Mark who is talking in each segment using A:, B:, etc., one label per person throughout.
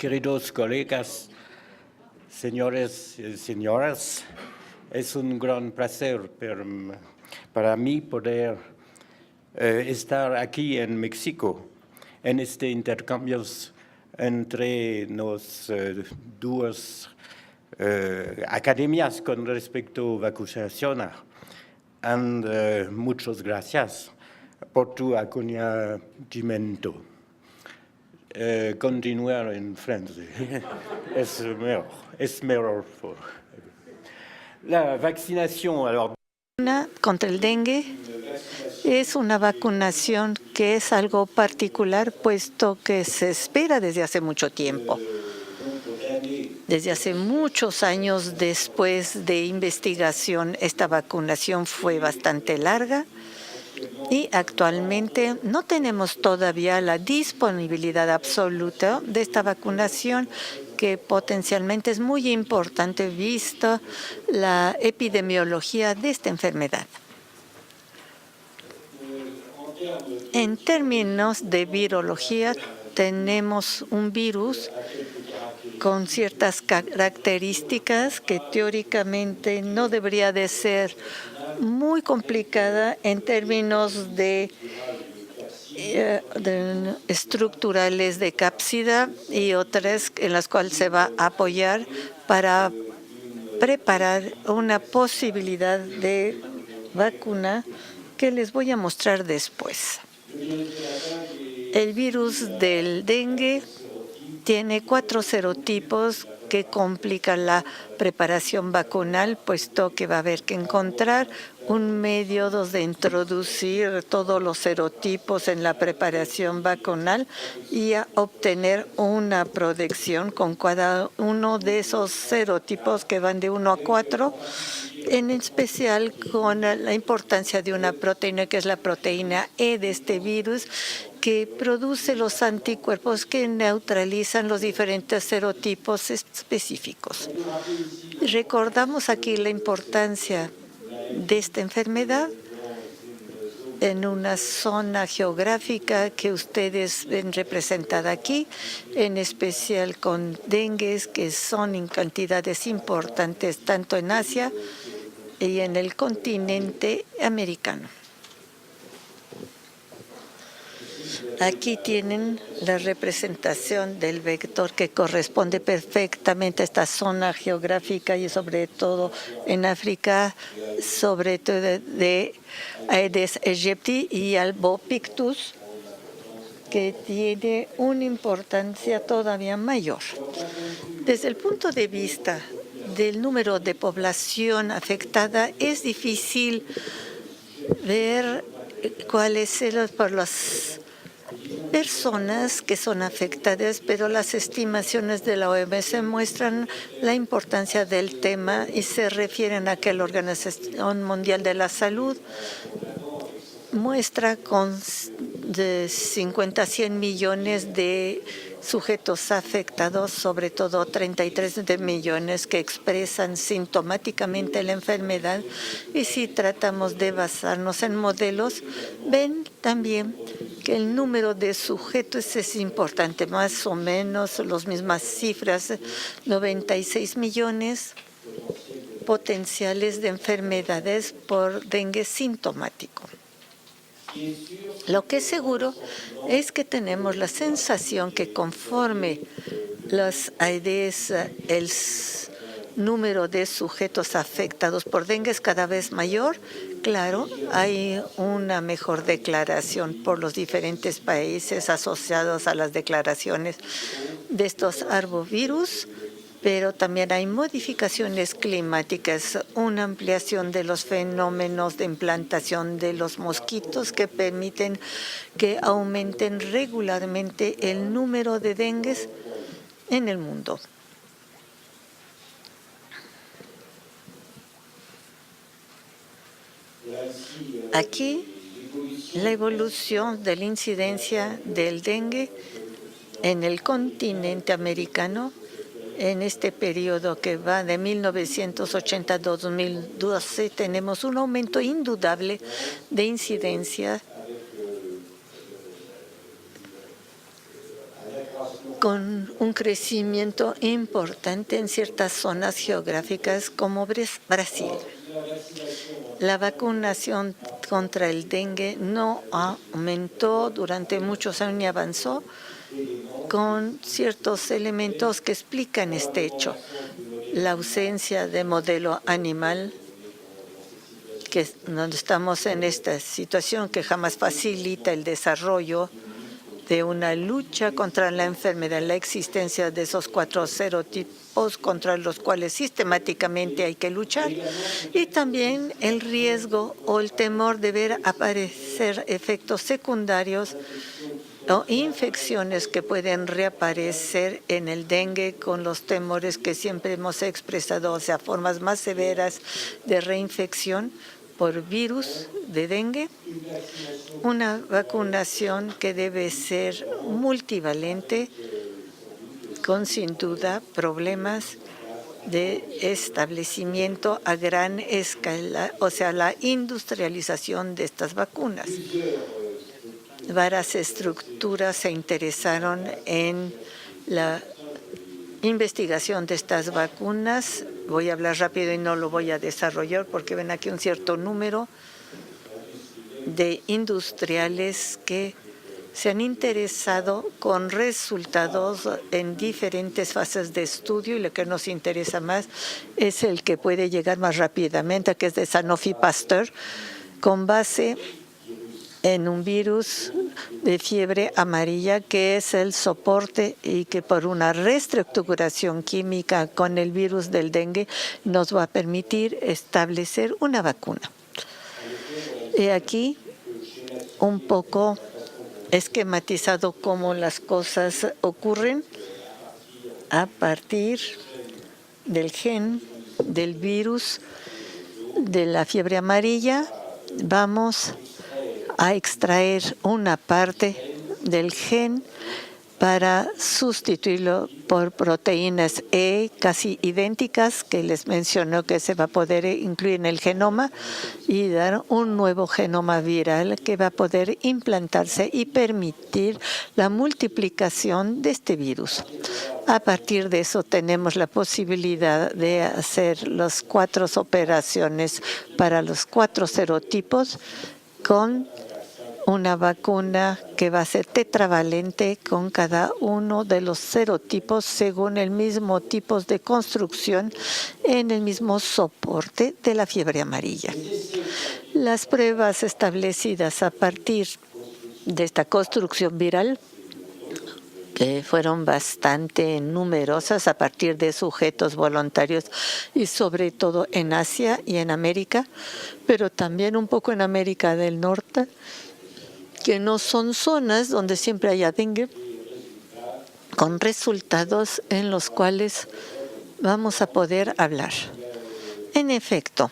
A: Queridos colegas, señores y señoras, es un gran placer para mí poder estar aquí en México en este intercambio entre las dos academias con respecto a vacunación. Muchas gracias por tu acompañamiento. Continuar en francés es mejor. La vacunación, alors.
B: Contra el dengue es una vacunación que es algo particular, puesto que se espera desde hace mucho tiempo. Desde hace muchos años después de investigación, esta vacunación fue bastante larga y actualmente no tenemos todavía la disponibilidad absoluta de esta vacunación, que potencialmente es muy importante visto la epidemiología de esta enfermedad. En términos de virología, tenemos un virus con ciertas características que teóricamente no debería de ser muy complicada en términos de estructurales de cápsida y otras en las cuales se va a apoyar para preparar una posibilidad de vacuna que les voy a mostrar después. El virus del dengue tiene 4 serotipos que complican la preparación vacunal, puesto que va a haber que encontrar un medio de introducir todos los serotipos en la preparación vacunal y a obtener una protección con cada uno de esos serotipos que van de 1 a 4, en especial con la importancia de una proteína que es la proteína E de este virus, que produce los anticuerpos que neutralizan los diferentes serotipos específicos. Recordamos aquí la importancia de esta enfermedad en una zona geográfica que ustedes ven representada aquí, en especial con dengues que son en cantidades importantes tanto en Asia y en el continente americano. Aquí tienen la representación del vector que corresponde perfectamente a esta zona geográfica y sobre todo en África, sobre todo de Aedes aegypti y albopictus, que tiene una importancia todavía mayor. Desde el punto de vista del número de población afectada, es difícil ver cuáles son por las personas que son afectadas, pero las estimaciones de la OMS muestran la importancia del tema y se refieren a que la Organización Mundial de la Salud muestra con de 50 a 100 millones de sujetos afectados, sobre todo 33 millones que expresan sintomáticamente la enfermedad. Y si tratamos de basarnos en modelos, ven también que el número de sujetos es importante, más o menos las mismas cifras, 96 millones potenciales de enfermedades por dengue sintomático. Lo que es seguro es que tenemos la sensación que conforme los Aedes, el número de sujetos afectados por dengue es cada vez mayor. Claro, hay una mejor declaración por los diferentes países asociados a las declaraciones de estos arbovirus, pero también hay modificaciones climáticas, una ampliación de los fenómenos de implantación de los mosquitos que permiten que aumenten regularmente el número de dengues en el mundo. Aquí, la evolución de la incidencia del dengue en el continente americano en este periodo que va de 1980 a 2012, tenemos un aumento indudable de incidencia con un crecimiento importante en ciertas zonas geográficas como Brasil. La vacunación contra el dengue no aumentó durante muchos años ni avanzó, con ciertos elementos que explican este hecho. La ausencia de modelo animal, donde estamos en esta situación que jamás facilita el desarrollo de una lucha contra la enfermedad, la existencia de esos 4 serotipos contra los cuales sistemáticamente hay que luchar, y también el riesgo o el temor de ver aparecer efectos secundarios o infecciones que pueden reaparecer en el dengue con los temores que siempre hemos expresado, o sea, formas más severas de reinfección por virus de dengue. Una vacunación que debe ser multivalente, con sin duda problemas de establecimiento a gran escala, o sea, la industrialización de estas vacunas. Varias estructuras se interesaron en la investigación de estas vacunas. Voy a hablar rápido y no lo voy a desarrollar porque ven aquí un cierto número de industriales que se han interesado con resultados en diferentes fases de estudio, y lo que nos interesa más es el que puede llegar más rápidamente, que es de Sanofi Pasteur, con base en un virus de fiebre amarilla que es el soporte y que por una reestructuración química con el virus del dengue nos va a permitir establecer una vacuna. He aquí un poco esquematizado cómo las cosas ocurren a partir del gen del virus de la fiebre amarilla. Vamos a extraer una parte del gen para sustituirlo por proteínas E casi idénticas que les mencionó que se va a poder incluir en el genoma, y dar un nuevo genoma viral que va a poder implantarse y permitir la multiplicación de este virus. A partir de eso tenemos la posibilidad de hacer las 4 operaciones para los 4 serotipos con una vacuna que va a ser tetravalente con cada uno de los serotipos según el mismo tipo de construcción en el mismo soporte de la fiebre amarilla. Las pruebas establecidas a partir de esta construcción viral, que fueron bastante numerosas a partir de sujetos voluntarios y sobre todo en Asia y en América, pero también un poco en América del Norte, que no son zonas donde siempre haya dengue, con resultados en los cuales vamos a poder hablar. En efecto,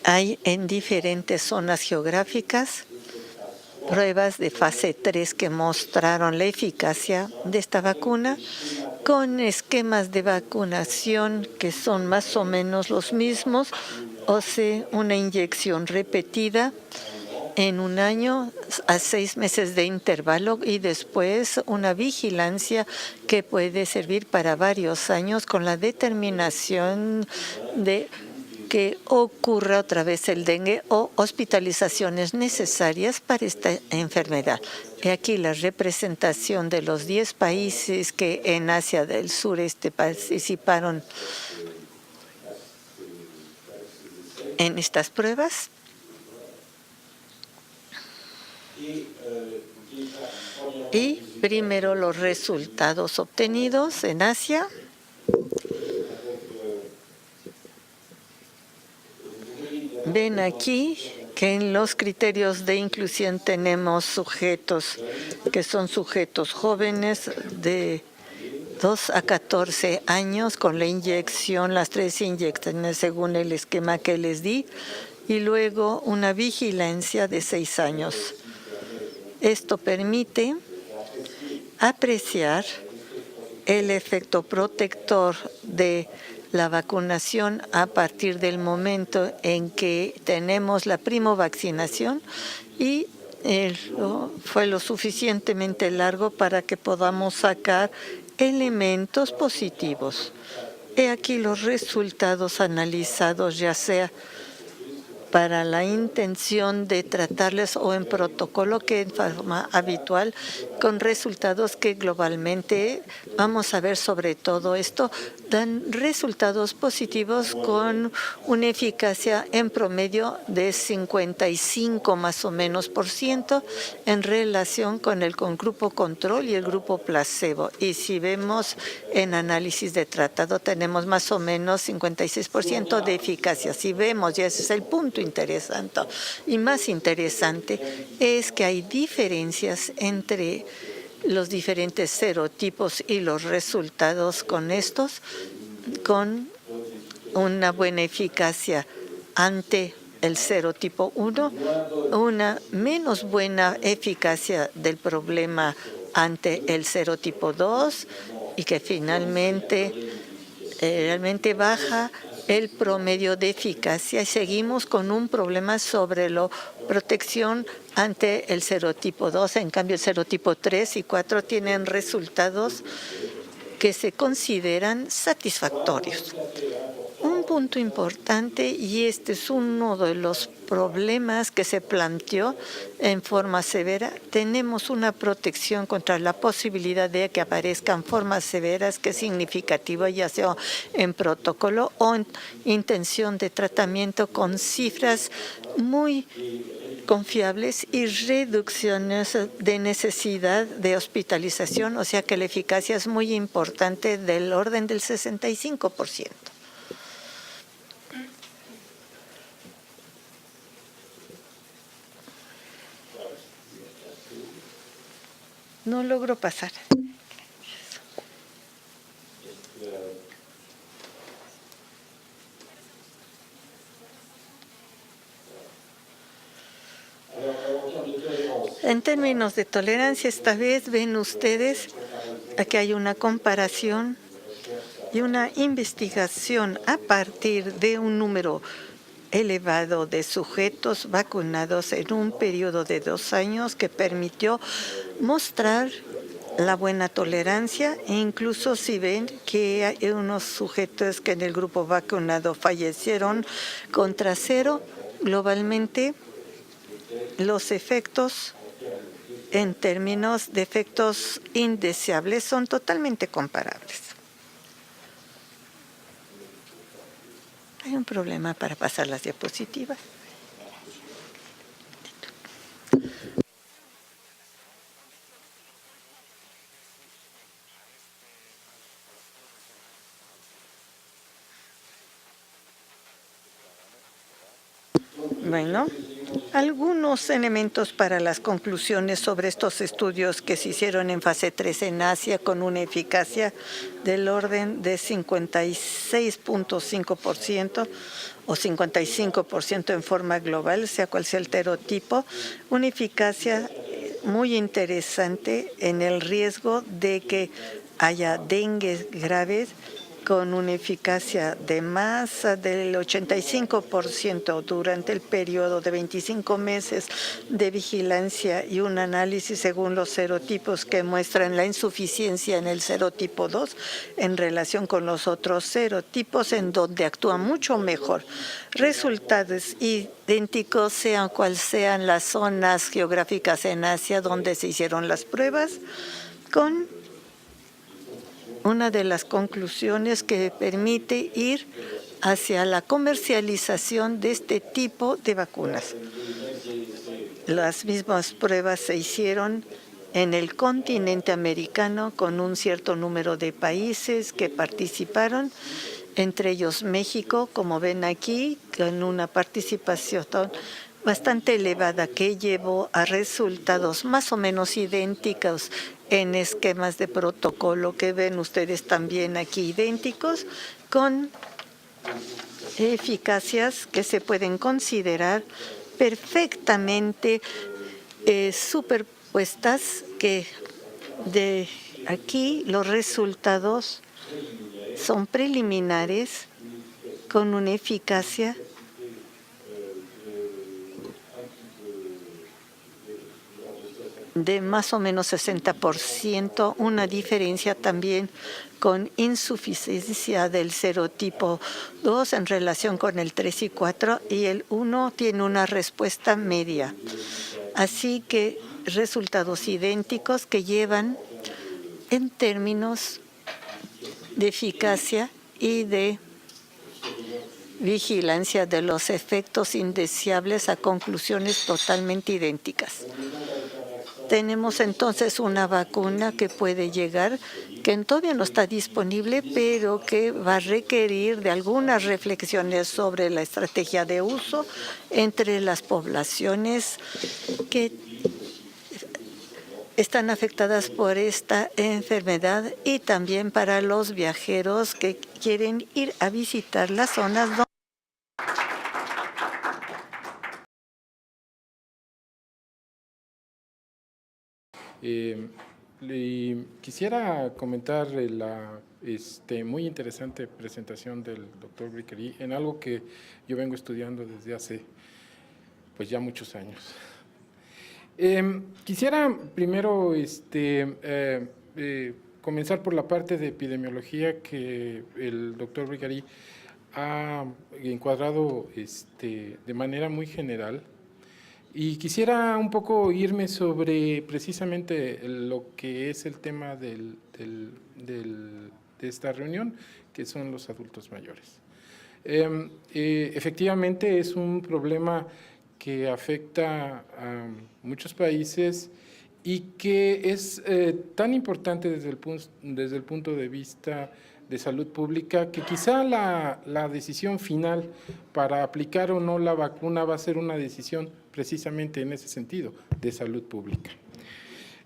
B: hay en diferentes zonas geográficas pruebas de fase 3 que mostraron la eficacia de esta vacuna con esquemas de vacunación que son más o menos los mismos, o sea, una inyección repetida en un año a 6 meses de intervalo, y después una vigilancia que puede servir para varios años con la determinación de que ocurra otra vez el dengue o hospitalizaciones necesarias para esta enfermedad. He aquí la representación de los 10 países que en Asia del Sureste participaron en estas pruebas. Y primero los resultados obtenidos en Asia. Ven aquí que en los criterios de inclusión tenemos sujetos que son sujetos jóvenes de 2 a 14 años con la inyección, las 3 inyecciones según el esquema que les di, y luego una vigilancia de 6 años. Esto permite apreciar el efecto protector de la vacunación a partir del momento en que tenemos la primovaccinación, y fue lo suficientemente largo para que podamos sacar elementos positivos. He aquí los resultados analizados, ya sea para la intención de tratarles o en protocolo que en forma habitual, con resultados que globalmente vamos a ver sobre todo esto, dan resultados positivos con una eficacia en promedio de 55 más o menos por ciento en relación con el grupo control y el grupo placebo. Y si vemos en análisis de tratado, tenemos más o menos 56% de eficacia. Si vemos, y ese es el punto interesante y más interesante, es que hay diferencias entre los diferentes serotipos y los resultados con estos, con una buena eficacia ante el serotipo 1, una menos buena eficacia del problema ante el serotipo 2 y que finalmente realmente baja el promedio de eficacia y seguimos con un problema sobre la protección ante el serotipo 2. En cambio, el serotipo 3 y 4 tienen resultados que se consideran satisfactorios. Un punto importante, y este es uno de los problemas que se planteó en forma severa, tenemos una protección contra la posibilidad de que aparezcan formas severas, que es significativa, ya sea en protocolo o en intención de tratamiento, con cifras muy confiables y reducciones de necesidad de hospitalización, o sea que la eficacia es muy importante, del orden del 65%. No logro pasar. En términos de tolerancia, esta vez ven ustedes aquí hay una comparación y una investigación a partir de un número elevado de sujetos vacunados en un periodo de 2 años que permitió mostrar la buena tolerancia, e incluso si ven que hay unos sujetos que en el grupo vacunado fallecieron contra 0, globalmente los efectos en términos de efectos indeseables son totalmente comparables. Hay un problema para pasar las diapositivas. Bueno, algunos elementos para las conclusiones sobre estos estudios que se hicieron en fase 3 en Asia con una eficacia del orden de 56.5% o 55% en forma global, sea cual sea el serotipo, una eficacia muy interesante en el riesgo de que haya dengue graves, con una eficacia de más del 85% durante el periodo de 25 meses de vigilancia y un análisis según los serotipos que muestran la insuficiencia en el serotipo 2 en relación con los otros serotipos, en donde actúa mucho mejor. Resultados idénticos sean cual sean las zonas geográficas en Asia donde se hicieron las pruebas, con una de las conclusiones que permite ir hacia la comercialización de este tipo de vacunas. Las mismas pruebas se hicieron en el continente americano con un cierto número de países que participaron, entre ellos México, como ven aquí, con una participación bastante elevada que llevó a resultados más o menos idénticos en esquemas de protocolo que ven ustedes también aquí idénticos, con eficacias que se pueden considerar perfectamente superpuestas, que de aquí los resultados son preliminares con una eficacia de más o menos 60%, una diferencia también con insuficiencia del serotipo 2 en relación con el 3 y 4, y el 1 tiene una respuesta media. Así que resultados idénticos que llevan en términos de eficacia y de vigilancia de los efectos indeseables a conclusiones totalmente idénticas. Tenemos entonces una vacuna que puede llegar, que todavía no está disponible, pero que va a requerir de algunas reflexiones sobre la estrategia de uso entre las poblaciones que están afectadas por esta enfermedad y también para los viajeros que quieren ir a visitar las zonas donde
C: quisiera comentar la muy interesante presentación del doctor Briquerí en algo que yo vengo estudiando desde hace pues ya muchos años. Quisiera primero comenzar por la parte de epidemiología que el doctor Briquerí ha encuadrado de manera muy general. Y quisiera un poco irme sobre precisamente lo que es el tema de esta reunión, que son los adultos mayores. Efectivamente es un problema que afecta a muchos países y que es tan importante desde el punto de vista de salud pública, que quizá la decisión final para aplicar o no la vacuna va a ser una decisión precisamente en ese sentido, de salud pública.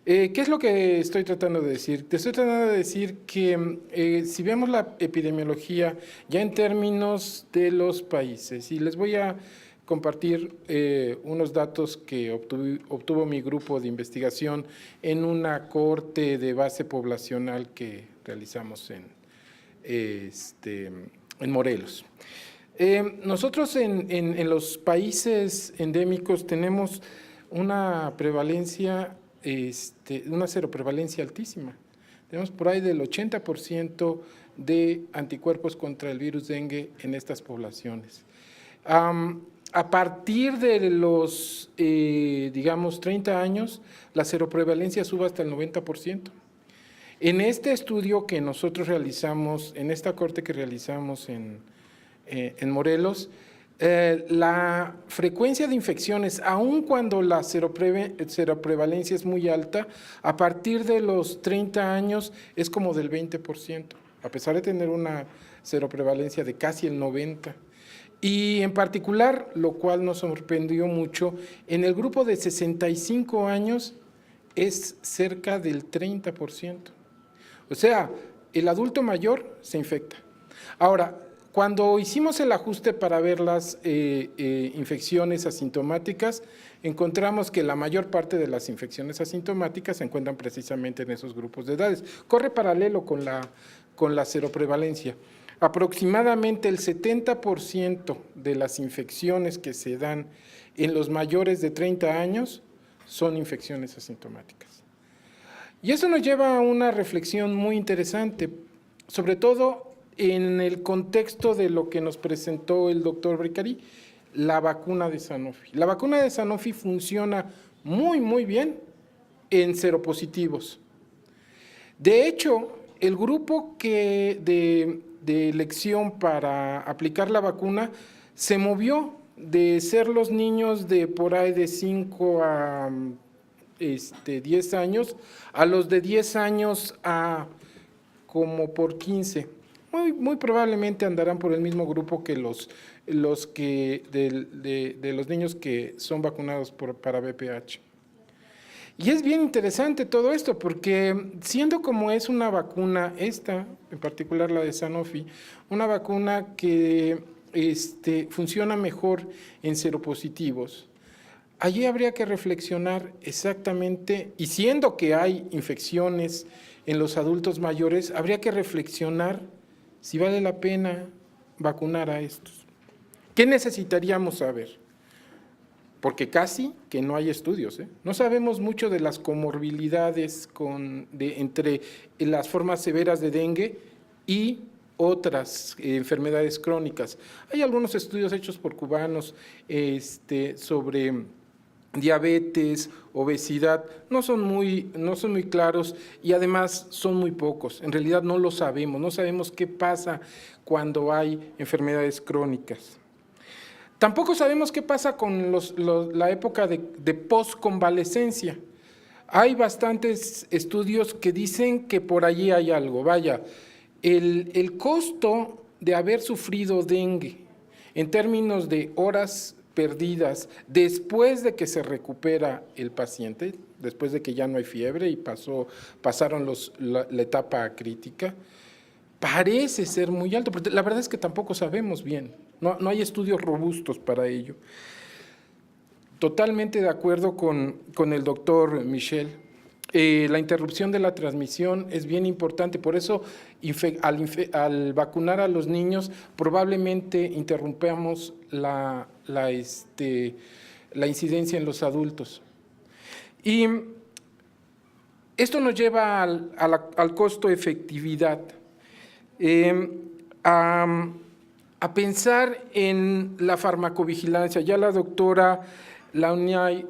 C: ¿Qué es lo que estoy tratando de decir? Te estoy tratando de decir que si vemos la epidemiología ya en términos de los países, y les voy a compartir unos datos que obtuvo mi grupo de investigación en una cohorte de base poblacional que realizamos en Morelos. Nosotros en los países endémicos tenemos una prevalencia, una seroprevalencia altísima. Tenemos por ahí del 80% de anticuerpos contra el virus dengue en estas poblaciones. A partir de los, digamos, 30 años, la seroprevalencia sube hasta el 90%. En este estudio que nosotros realizamos, en esta corte que realizamos en Morelos, la frecuencia de infecciones, aun cuando la seroprevalencia es muy alta, a partir de los 30 años es como del 20%, a pesar de tener una seroprevalencia de casi el 90%. Y en particular, lo cual nos sorprendió mucho, en el grupo de 65 años es cerca del 30%. O sea, el adulto mayor se infecta. Ahora, cuando hicimos el ajuste para ver las infecciones asintomáticas, encontramos que la mayor parte de las infecciones asintomáticas se encuentran precisamente en esos grupos de edades. Corre paralelo con la seroprevalencia. Aproximadamente el 70% de las infecciones que se dan en los mayores de 30 años son infecciones asintomáticas. Y eso nos lleva a una reflexión muy interesante, sobre todo en el contexto de lo que nos presentó el doctor Briquerí, la vacuna de Sanofi. La vacuna de Sanofi funciona muy, muy bien en seropositivos. De hecho, el grupo de elección para aplicar la vacuna se movió de ser los niños de por ahí de 5 a 10 años, a los de 10 años a como por 15. Muy probablemente andarán por el mismo grupo que los niños que son vacunados para VPH. Y es bien interesante todo esto, porque siendo como es una vacuna, esta, en particular la de Sanofi, una vacuna que funciona mejor en seropositivos, allí habría que reflexionar exactamente, y siendo que hay infecciones en los adultos mayores, habría que reflexionar si vale la pena vacunar a estos. ¿Qué necesitaríamos saber? porque casi que no hay estudios, ¿eh? No sabemos mucho de las comorbilidades entre las formas severas de dengue y otras enfermedades crónicas. Hay algunos estudios hechos por cubanos sobre diabetes, obesidad, no son muy claros y además son muy pocos. En realidad no lo sabemos, no sabemos qué pasa cuando hay enfermedades crónicas. Tampoco sabemos qué pasa con la época de postconvalescencia. Hay bastantes estudios que dicen que por allí hay algo. Vaya, el costo de haber sufrido dengue en términos de horas perdidas después de que se recupera el paciente, después de que ya no hay fiebre y pasaron la etapa crítica, parece ser muy alto, pero la verdad es que tampoco sabemos bien, no hay estudios robustos para ello. Totalmente de acuerdo con el doctor Michel. La interrupción de la transmisión es bien importante, por eso al vacunar a los niños probablemente interrumpamos la incidencia en los adultos. Y esto nos lleva al costo-efectividad. A pensar en la farmacovigilancia. Ya la doctora Launay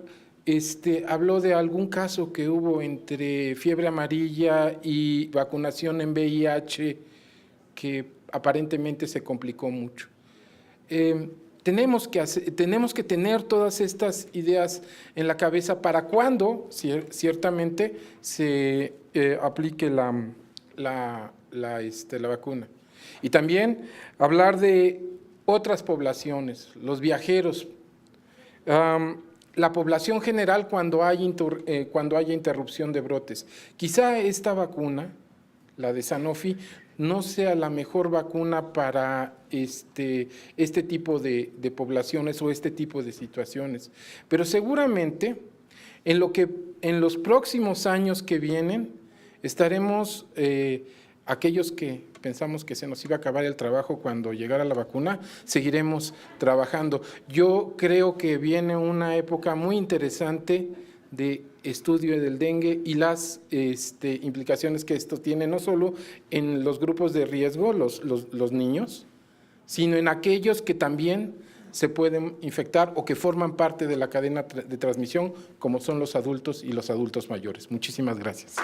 C: habló de algún caso que hubo entre fiebre amarilla y vacunación en VIH que aparentemente se complicó mucho. Tenemos que tener todas estas ideas en la cabeza para cuando ciertamente se aplique la vacuna. Y también hablar de otras poblaciones, los viajeros, la población general cuando haya interrupción de brotes. Quizá esta vacuna, la de Sanofi, no sea la mejor vacuna para este tipo de poblaciones o este tipo de situaciones, pero seguramente en los próximos años que vienen estaremos, aquellos que pensamos que se nos iba a acabar el trabajo cuando llegara la vacuna, seguiremos trabajando. Yo creo que viene una época muy interesante de estudio del dengue y las implicaciones que esto tiene, no solo en los grupos de riesgo, los niños, sino en aquellos que también se pueden infectar o que forman parte de la cadena de transmisión, como son los adultos y los adultos mayores. Muchísimas gracias.